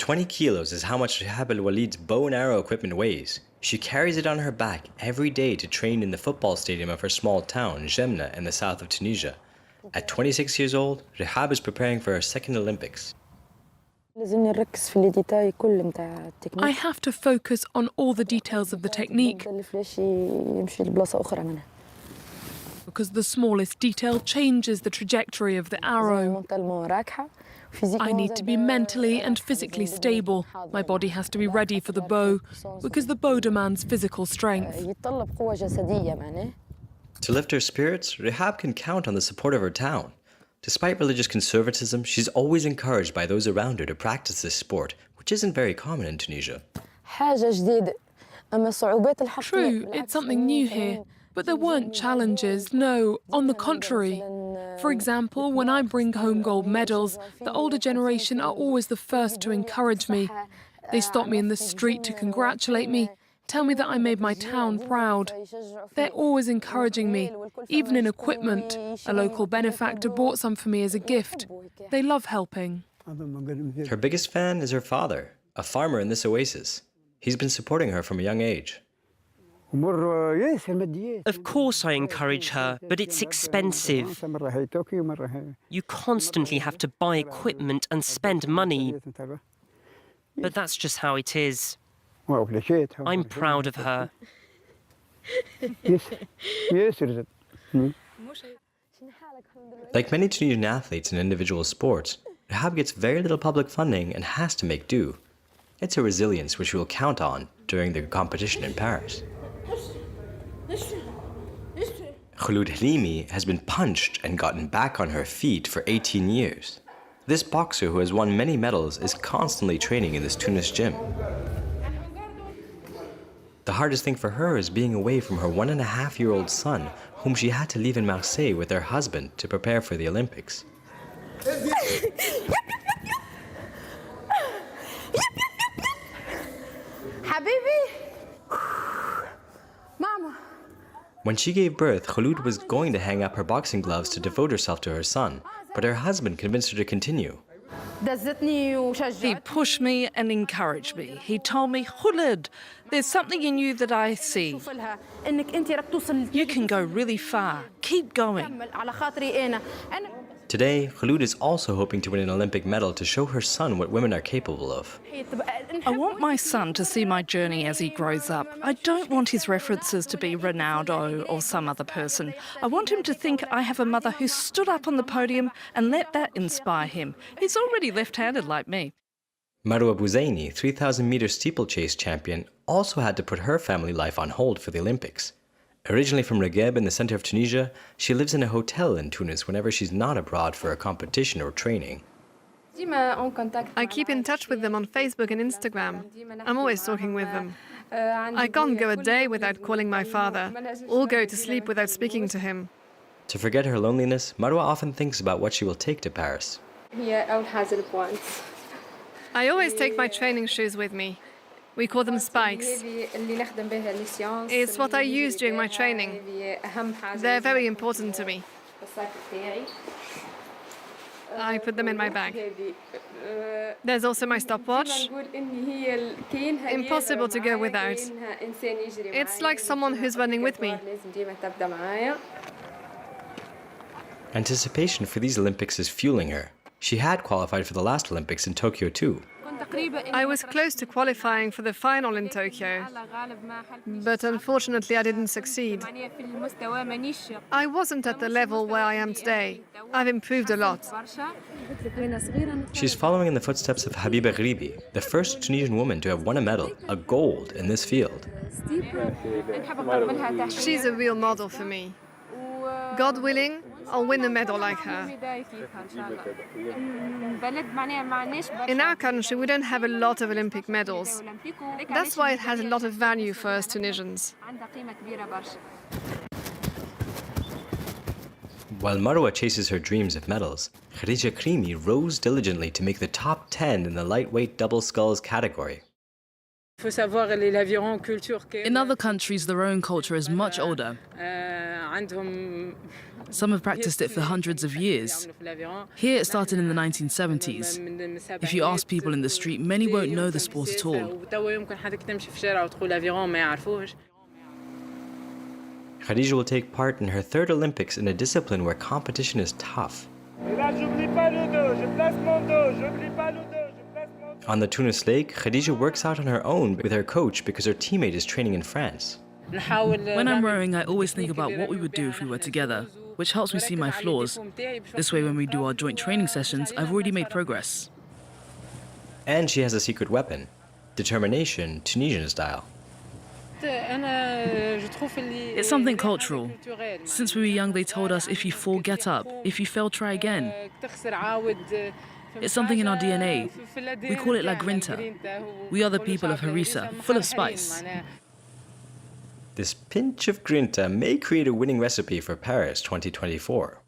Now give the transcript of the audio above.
20 kilos is how much Rihab Al Walid's bow and arrow equipment weighs. She carries it on her back every day to train in the football stadium of her small town, Jemna, in the south of Tunisia. At 26 years old, Rihab is preparing for her second Olympics. I have to focus on all the details of the technique, because the smallest detail changes the trajectory of the arrow. I need to be mentally and physically stable. My body has to be ready for the bow, because the bow demands physical strength. To lift her spirits, Rihab can count on the support of her town. Despite religious conservatism, she's always encouraged by those around her to practice this sport, which isn't very common in Tunisia. True, it's something new here, but there weren't challenges, no, on the contrary. For example, when I bring home gold medals, the older generation are always the first to encourage me. They stop me in the street to congratulate me, tell me that I made my town proud. They're always encouraging me, even in equipment. A local benefactor bought some for me as a gift. They love helping. Her biggest fan is her father, a farmer in this oasis. He's been supporting her from a young age. Of course I encourage her, but it's expensive. You constantly have to buy equipment and spend money. But that's just how it is. I'm proud of her. Like many Tunisian athletes in individual sports, Rihab gets very little public funding and has to make do. It's a resilience which we will count on during the competition in Paris. Khouloud Halimi has been punched and gotten back on her feet for 18 years. This boxer who has won many medals is constantly training in this Tunis gym. The hardest thing for her is being away from her 1.5-year-old son, whom she had to leave in Marseille with her husband to prepare for the Olympics. When she gave birth, Khouloud was going to hang up her boxing gloves to devote herself to her son, but her husband convinced her to continue. He pushed me and encouraged me. He told me, Khouloud, there's something in you that I see. You can go really far. Keep going. Today, Khouloud is also hoping to win an Olympic medal to show her son what women are capable of. I want my son to see my journey as he grows up. I don't want his references to be Ronaldo or some other person. I want him to think I have a mother who stood up on the podium and let that inspire him. He's already left-handed like me. Marwa Bouzaini, 3,000-meter steeplechase champion, also had to put her family life on hold for the Olympics. Originally from Regueb in the center of Tunisia, she lives in a hotel in Tunis whenever she's not abroad for a competition or training. I keep in touch with them on Facebook and Instagram. I'm always talking with them. I can't go a day without calling my father, or go to sleep without speaking to him. To forget her loneliness, Marwa often thinks about what she will take to Paris. I always take my training shoes with me. We call them spikes. It's what I use during my training. They're very important to me. I put them in my bag. There's also my stopwatch. Impossible to go without. It's like someone who's running with me. Anticipation for these Olympics is fueling her. She had qualified for the last Olympics in Tokyo too. I was close to qualifying for the final in Tokyo, but unfortunately I didn't succeed. I wasn't at the level where I am today. I've improved a lot. She's following in the footsteps of Habiba Ghribi, the first Tunisian woman to have won a medal, a gold, in this field. She's a real model for me. God willing, I'll win a medal like her. In our country, we don't have a lot of Olympic medals. That's why it has a lot of value for us Tunisians. While Marwa chases her dreams of medals, Khadija Krimi rose diligently to make the top 10 in the lightweight double sculls category. In other countries, their own culture is much older. Some have practiced it for hundreds of years. Here it started in the 1970s. If you ask people in the street, many won't know the sport at all. Khadija will take part in her third Olympics in a discipline where competition is tough. On the Tunis lake, Khadija works out on her own with her coach because her teammate is training in France. When I'm rowing, I always think about what we would do if we were together, which helps me see my flaws. This way, when we do our joint training sessions, I've already made progress. And she has a secret weapon: determination, Tunisian style. It's something cultural. Since we were young, they told us if you fall, get up. If you fail, try again. It's something in our DNA. We call it la grinta. We are the people of harissa, full of spice. This pinch of grinta may create a winning recipe for Paris 2024.